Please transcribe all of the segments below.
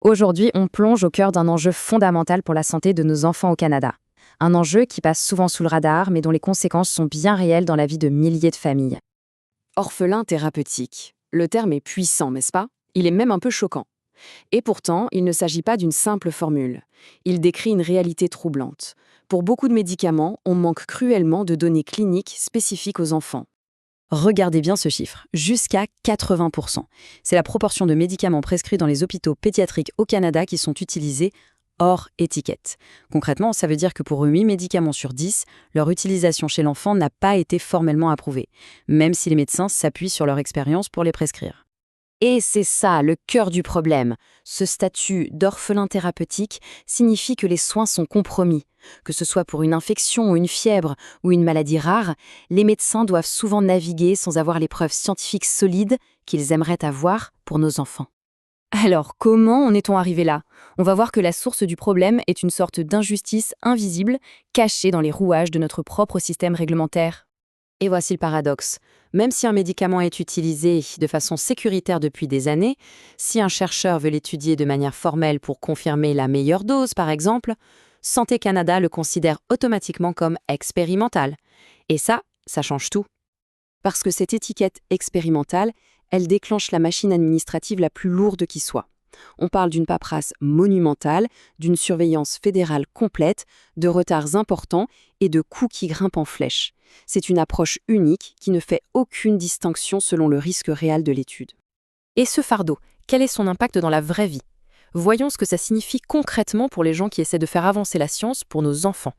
Aujourd'hui, on plonge au cœur d'un enjeu fondamental pour la santé de nos enfants au Canada. Un enjeu qui passe souvent sous le radar, mais dont les conséquences sont bien réelles dans la vie de milliers de familles. Orphelin thérapeutique. Le terme est puissant, n'est-ce pas? Il est même un peu choquant. Et pourtant, il ne s'agit pas d'une simple formule. Il décrit une réalité troublante. Pour beaucoup de médicaments, on manque cruellement de données cliniques spécifiques aux enfants. Regardez bien ce chiffre, jusqu'à 80%. C'est la proportion de médicaments prescrits dans les hôpitaux pédiatriques au Canada qui sont utilisés hors étiquette. Concrètement, ça veut dire que pour 8 médicaments sur 10, leur utilisation chez l'enfant n'a pas été formellement approuvée, même si les médecins s'appuient sur leur expérience pour les prescrire. Et c'est ça, le cœur du problème. Ce statut d'orphelin thérapeutique signifie que les soins sont compromis. Que ce soit pour une infection ou une fièvre ou une maladie rare, les médecins doivent souvent naviguer sans avoir les preuves scientifiques solides qu'ils aimeraient avoir pour nos enfants. Alors, comment en est-on arrivé là? On va voir que la source du problème est une sorte d'injustice invisible, cachée dans les rouages de notre propre système réglementaire. Et voici le paradoxe. Même si un médicament est utilisé de façon sécuritaire depuis des années, si un chercheur veut l'étudier de manière formelle pour confirmer la meilleure dose, par exemple, Santé Canada le considère automatiquement comme expérimental. Et ça change tout. Parce que cette étiquette expérimentale, elle déclenche la machine administrative la plus lourde qui soit. On parle d'une paperasse monumentale, d'une surveillance fédérale complète, de retards importants et de coûts qui grimpent en flèche. C'est une approche unique qui ne fait aucune distinction selon le risque réel de l'étude. Et ce fardeau, quel est son impact dans la vraie vie? Voyons ce que ça signifie concrètement pour les gens qui essaient de faire avancer la science pour nos enfants.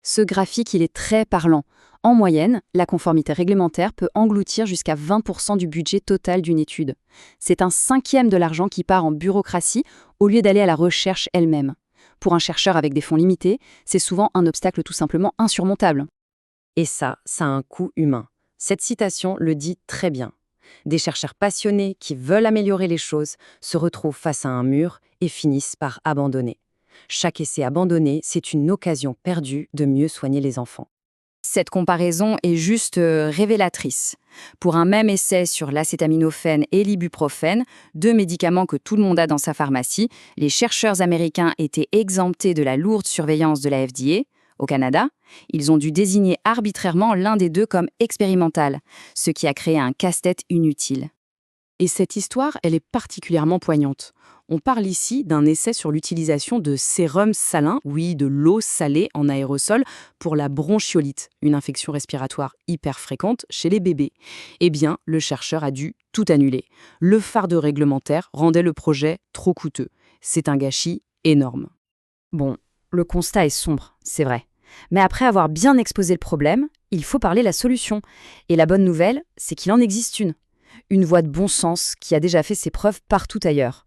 Ce graphique, il est très parlant. En moyenne, la conformité réglementaire peut engloutir jusqu'à 20% du budget total d'une étude. C'est un cinquième de l'argent qui part en bureaucratie au lieu d'aller à la recherche elle-même. Pour un chercheur avec des fonds limités, c'est souvent un obstacle tout simplement insurmontable. Et ça a un coût humain. Cette citation le dit très bien. Des chercheurs passionnés qui veulent améliorer les choses se retrouvent face à un mur et finissent par abandonner. Chaque essai abandonné, c'est une occasion perdue de mieux soigner les enfants. Cette comparaison est juste révélatrice. Pour un même essai sur l'acétaminophène et l'ibuprofène, 2 médicaments que tout le monde a dans sa pharmacie, les chercheurs américains étaient exemptés de la lourde surveillance de la FDA. Au Canada, ils ont dû désigner arbitrairement l'un des deux comme expérimental, ce qui a créé un casse-tête inutile. Et cette histoire, elle est particulièrement poignante. On parle ici d'un essai sur l'utilisation de sérum salin, oui, de l'eau salée en aérosol, pour la bronchiolite, une infection respiratoire hyper fréquente chez les bébés. Eh bien, le chercheur a dû tout annuler. Le fardeau réglementaire rendait le projet trop coûteux. C'est un gâchis énorme. Bon, le constat est sombre, c'est vrai. Mais après avoir bien exposé le problème, il faut parler la solution. Et la bonne nouvelle, c'est qu'il en existe une. Une voie de bon sens qui a déjà fait ses preuves partout ailleurs.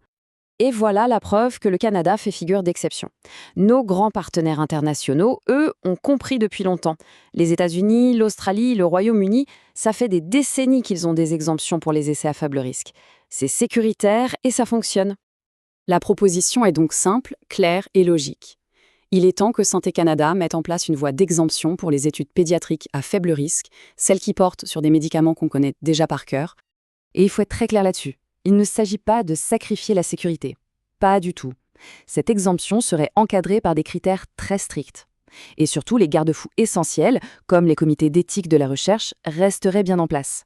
Et voilà la preuve que le Canada fait figure d'exception. Nos grands partenaires internationaux, eux, ont compris depuis longtemps. Les États-Unis, l'Australie, le Royaume-Uni, ça fait des décennies qu'ils ont des exemptions pour les essais à faible risque. C'est sécuritaire et ça fonctionne. La proposition est donc simple, claire et logique. Il est temps que Santé Canada mette en place une voie d'exemption pour les études pédiatriques à faible risque, celles qui portent sur des médicaments qu'on connaît déjà par cœur. Et il faut être très clair là-dessus. Il ne s'agit pas de sacrifier la sécurité. Pas du tout. Cette exemption serait encadrée par des critères très stricts. Et surtout, les garde-fous essentiels, comme les comités d'éthique de la recherche, resteraient bien en place.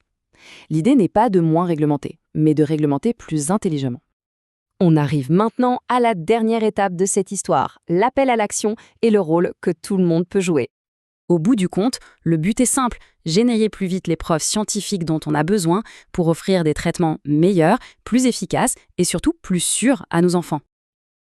L'idée n'est pas de moins réglementer, mais de réglementer plus intelligemment. On arrive maintenant à la dernière étape de cette histoire, l'appel à l'action et le rôle que tout le monde peut jouer. Au bout du compte, le but est simple, générer plus vite les preuves scientifiques dont on a besoin pour offrir des traitements meilleurs, plus efficaces et surtout plus sûrs à nos enfants.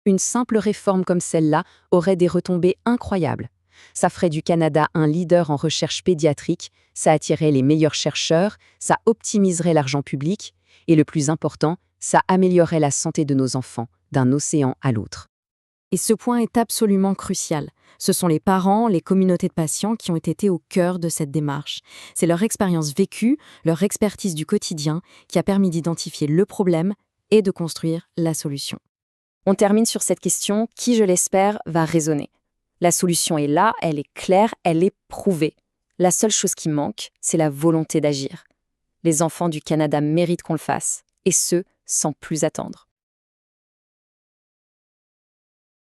Une simple réforme comme celle-là aurait des retombées incroyables. Ça ferait du Canada un leader en recherche pédiatrique, ça attirerait les meilleurs chercheurs, ça optimiserait l'argent public et le plus important, ça améliorerait la santé de nos enfants, d'un océan à l'autre. Et ce point est absolument crucial. Ce sont les parents, les communautés de patients qui ont été au cœur de cette démarche. C'est leur expérience vécue, leur expertise du quotidien qui a permis d'identifier le problème et de construire la solution. On termine sur cette question qui, je l'espère, va résonner. La solution est là, elle est claire, elle est prouvée. La seule chose qui manque, c'est la volonté d'agir. Les enfants du Canada méritent qu'on le fasse, et ce, sans plus attendre.